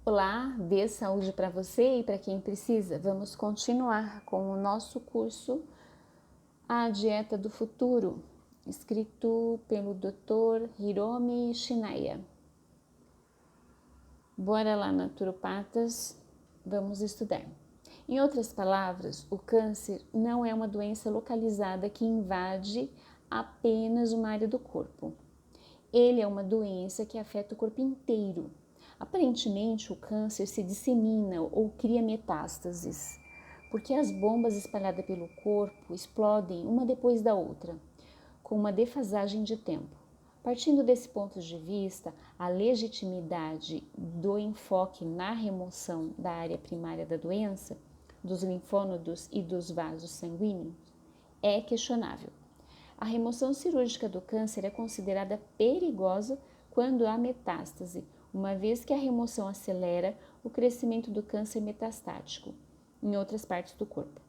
Olá, dê saúde para você e para quem precisa. Vamos continuar com o nosso curso A Dieta do Futuro, escrito pelo Dr. Hiromi Shinaya. Bora lá, naturopatas, vamos estudar. Em outras palavras, o câncer não é uma doença localizada que invade apenas uma área do corpo. Ele é uma doença que afeta o corpo inteiro. Aparentemente, o câncer se dissemina ou cria metástases, porque as bombas espalhadas pelo corpo explodem uma depois da outra, com uma defasagem de tempo. Partindo desse ponto de vista, a legitimidade do enfoque na remoção da área primária da doença, dos linfônodos e dos vasos sanguíneos, é questionável. A remoção cirúrgica do câncer é considerada perigosa quando há metástase, uma vez que a remoção acelera o crescimento do câncer metastático em outras partes do corpo.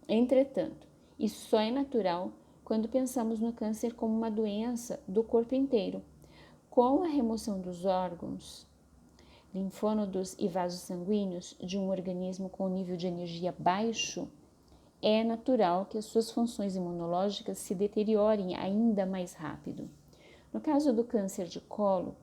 Entretanto, isso só é natural quando pensamos no câncer como uma doença do corpo inteiro. Com a remoção dos órgãos, linfônodos e vasos sanguíneos de um organismo com nível de energia baixo, é natural que as suas funções imunológicas se deteriorem ainda mais rápido. No caso do câncer de colo,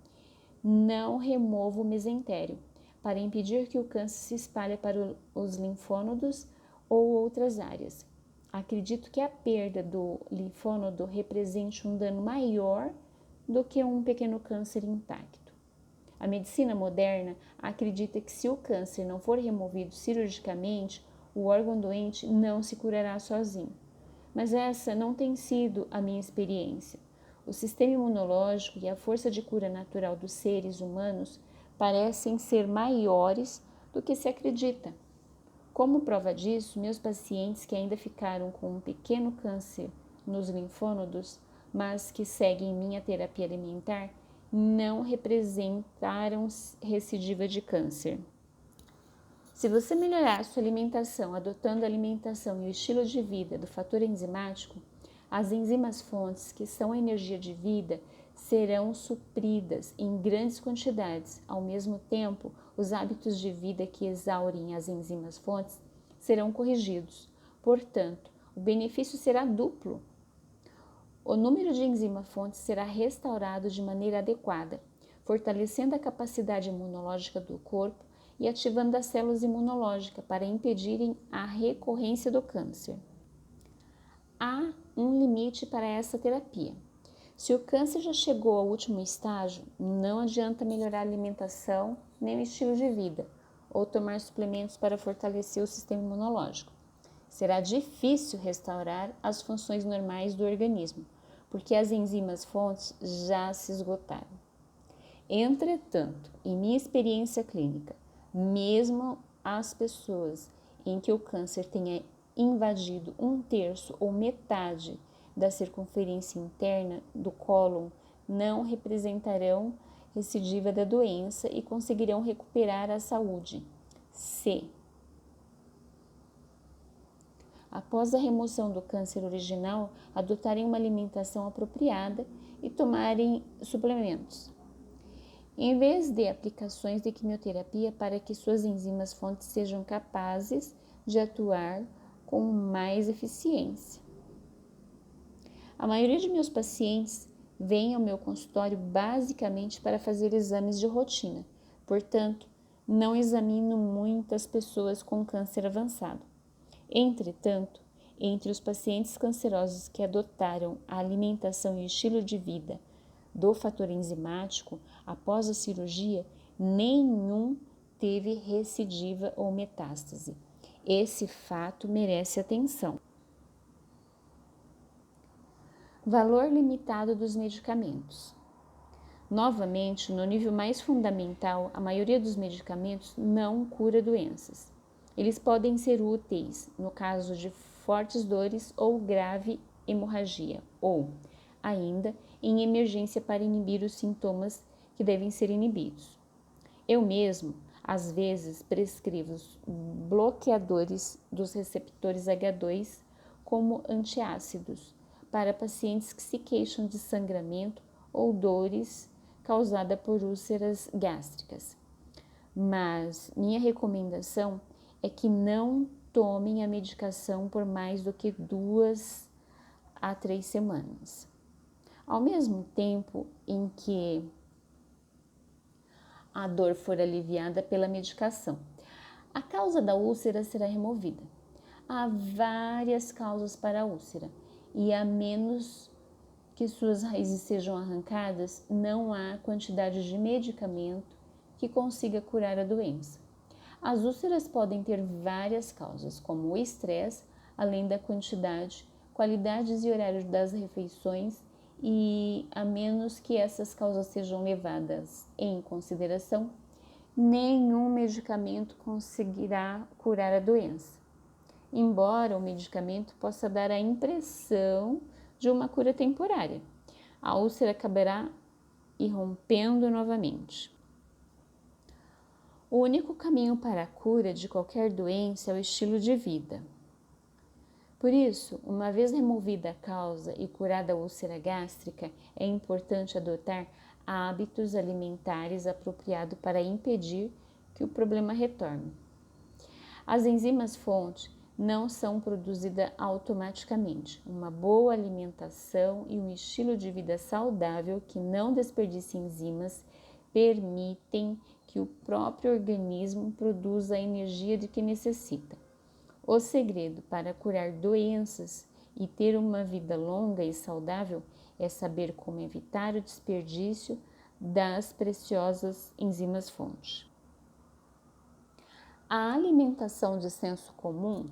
não remova o mesentério para impedir que o câncer se espalhe para os linfônodos ou outras áreas. Acredito que a perda do linfônodo represente um dano maior do que um pequeno câncer intacto. A medicina moderna acredita que se o câncer não for removido cirurgicamente, o órgão doente não se curará sozinho. Mas essa não tem sido a minha experiência. O sistema imunológico e a força de cura natural dos seres humanos parecem ser maiores do que se acredita. Como prova disso, meus pacientes que ainda ficaram com um pequeno câncer nos linfônodos, mas que seguem minha terapia alimentar, não representaram recidiva de câncer. Se você melhorar sua alimentação adotando a alimentação e o estilo de vida do fator enzimático, as enzimas fontes, que são a energia de vida, serão supridas em grandes quantidades. Ao mesmo tempo, os hábitos de vida que exaurem as enzimas fontes serão corrigidos. Portanto, o benefício será duplo. O número de enzimas fontes será restaurado de maneira adequada, fortalecendo a capacidade imunológica do corpo e ativando as células imunológicas para impedirem a recorrência do câncer. Há um limite para essa terapia. Se o câncer já chegou ao último estágio, não adianta melhorar a alimentação nem o estilo de vida ou tomar suplementos para fortalecer o sistema imunológico. Será difícil restaurar as funções normais do organismo, porque as enzimas fontes já se esgotaram. Entretanto, em minha experiência clínica, mesmo as pessoas em que o câncer tenha invadido 1/3 ou metade da circunferência interna do cólon não representarão recidiva da doença e conseguirão recuperar a saúde. C. Após a remoção do câncer original, adotarem uma alimentação apropriada e tomarem suplementos, em vez de aplicações de quimioterapia para que suas enzimas fontes sejam capazes de atuar com mais eficiência. A maioria de meus pacientes vem ao meu consultório basicamente para fazer exames de rotina, portanto, não examino muitas pessoas com câncer avançado. Entretanto, entre os pacientes cancerosos que adotaram a alimentação e o estilo de vida do fator enzimático após a cirurgia, nenhum teve recidiva ou metástase. Esse fato merece atenção. Valor limitado dos medicamentos. Novamente, no nível mais fundamental, a maioria dos medicamentos não cura doenças. Eles podem ser úteis no caso de fortes dores ou grave hemorragia, ou, ainda, em emergência para inibir os sintomas que devem ser inibidos. Eu mesmo, às vezes, prescrevo bloqueadores dos receptores H2 como antiácidos para pacientes que se queixam de sangramento ou dores causada por úlceras gástricas. mas minha recomendação é que não tomem a medicação por mais do que 2 a 3 semanas. Ao mesmo tempo em que a dor for aliviada pela medicação, a causa da úlcera será removida. Há várias causas para a úlcera e a menos que suas raízes sejam arrancadas, não há quantidade de medicamento que consiga curar a doença. As úlceras podem ter várias causas, como o estresse, além da quantidade, qualidades e horários das refeições, e a menos que essas causas sejam levadas em consideração, nenhum medicamento conseguirá curar a doença. Embora o medicamento possa dar a impressão de uma cura temporária, a úlcera acabará irrompendo novamente. O único caminho para a cura de qualquer doença é o estilo de vida. Por isso, uma vez removida a causa e curada a úlcera gástrica, é importante adotar hábitos alimentares apropriados para impedir que o problema retorne. As enzimas fonte não são produzidas automaticamente. Uma boa alimentação e um estilo de vida saudável que não desperdice enzimas permitem que o próprio organismo produza a energia de que necessita. O segredo para curar doenças e ter uma vida longa e saudável é saber como evitar o desperdício das preciosas enzimas fonte. A alimentação de senso comum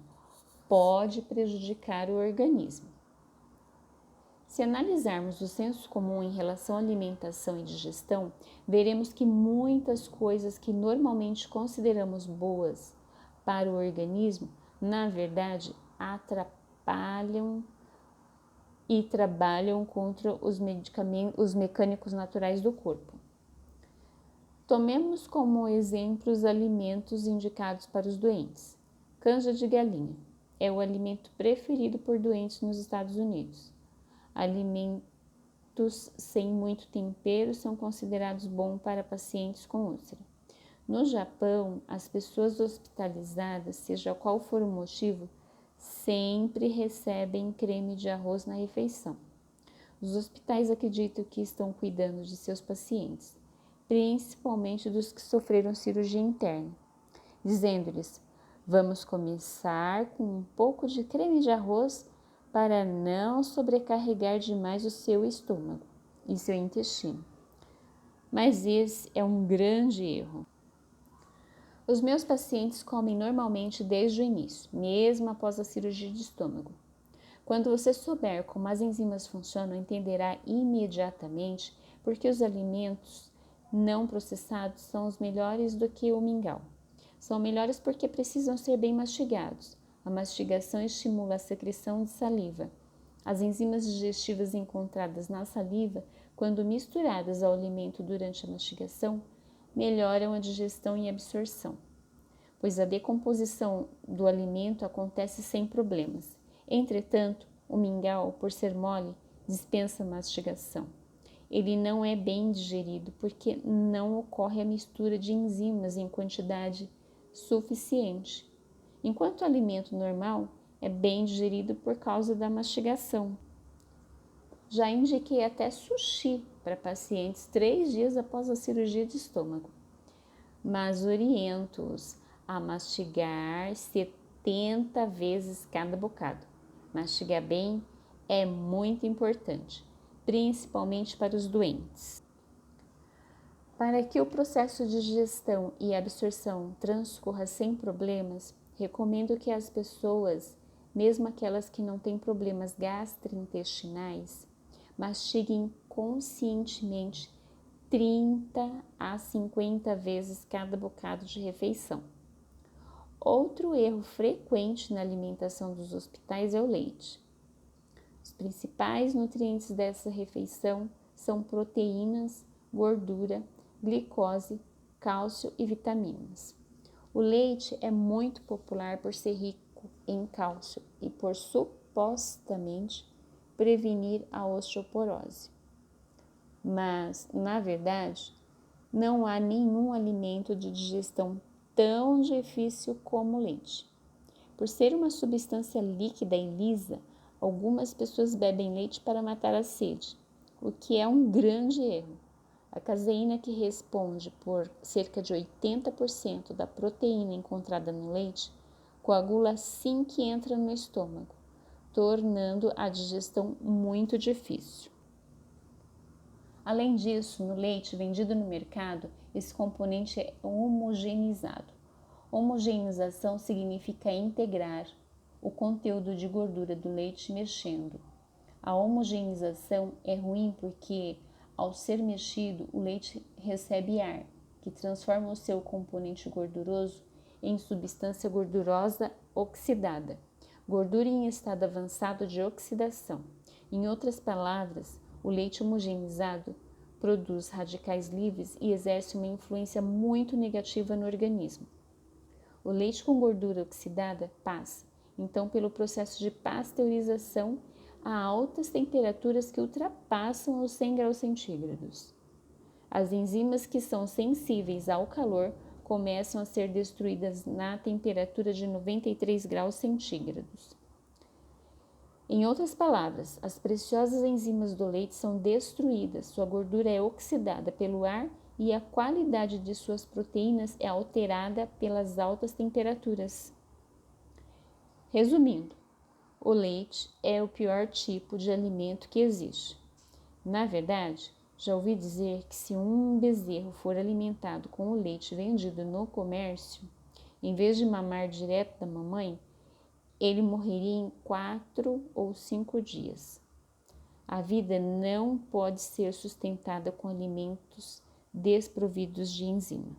pode prejudicar o organismo. Se analisarmos o senso comum em relação à alimentação e digestão, veremos que muitas coisas que normalmente consideramos boas para o organismo, na verdade, atrapalham e trabalham contra os mecânicos naturais do corpo. Tomemos como exemplo os alimentos indicados para os doentes. Canja de galinha é o alimento preferido por doentes nos Estados Unidos. Alimentos sem muito tempero são considerados bons para pacientes com úlcera. No Japão, as pessoas hospitalizadas, seja qual for o motivo, sempre recebem creme de arroz na refeição. Os hospitais acreditam que estão cuidando de seus pacientes, principalmente dos que sofreram cirurgia interna, dizendo-lhes: vamos começar com um pouco de creme de arroz para não sobrecarregar demais o seu estômago e seu intestino. Mas esse é um grande erro. Os meus pacientes comem normalmente desde o início, mesmo após a cirurgia de estômago. Quando você souber como as enzimas funcionam, entenderá imediatamente porque os alimentos não processados são os melhores do que o mingau. São melhores porque precisam ser bem mastigados. A mastigação estimula a secreção de saliva. As enzimas digestivas encontradas na saliva, quando misturadas ao alimento durante a mastigação, melhoram a digestão e absorção, pois a decomposição do alimento acontece sem problemas. Entretanto, o mingau, por ser mole, dispensa mastigação. Ele não é bem digerido porque não ocorre a mistura de enzimas em quantidade suficiente, enquanto o alimento normal é bem digerido por causa da mastigação. Já indiquei até sushi para pacientes 3 dias após a cirurgia de estômago, mas oriento-os a mastigar 70 vezes cada bocado. Mastigar bem é muito importante, principalmente para os doentes. Para que o processo de digestão e absorção transcorra sem problemas, recomendo que as pessoas, mesmo aquelas que não têm problemas gastrointestinais, mastiguem conscientemente 30 a 50 vezes cada bocado de refeição. Outro erro frequente na alimentação dos hospitais é o leite. Os principais nutrientes dessa refeição são proteínas, gordura, glicose, cálcio e vitaminas. O leite é muito popular por ser rico em cálcio e por supostamente prevenir a osteoporose. Mas, na verdade, Não há nenhum alimento de digestão tão difícil como o leite. Por ser uma substância líquida e lisa, algumas pessoas bebem leite para matar a sede, o que é um grande erro. A caseína, que responde por cerca de 80% da proteína encontrada no leite, coagula assim que entra no estômago, tornando a digestão muito difícil. Além disso, no leite vendido no mercado, esse componente é homogeneizado. Homogeneização significa integrar o conteúdo de gordura do leite mexendo. A homogeneização é ruim porque, ao ser mexido, o leite recebe ar, que transforma o seu componente gorduroso em substância gordurosa oxidada, gordura em estado avançado de oxidação. Em outras palavras, o leite homogeneizado produz radicais livres e exerce uma influência muito negativa no organismo. O leite com gordura oxidada passa, então, pelo processo de pasteurização a altas temperaturas que ultrapassam os 100 graus centígrados. As enzimas que são sensíveis ao calor começam a ser destruídas na temperatura de 93 graus centígrados. Em outras palavras, as preciosas enzimas do leite são destruídas, sua gordura é oxidada pelo ar e a qualidade de suas proteínas é alterada pelas altas temperaturas. Resumindo, o leite é o pior tipo de alimento que existe. Na verdade, já ouvi dizer que se um bezerro for alimentado com o leite vendido no comércio, em vez de mamar direto da mamãe, ele morreria em 4 ou 5 dias. A vida não pode ser sustentada com alimentos desprovidos de enzima.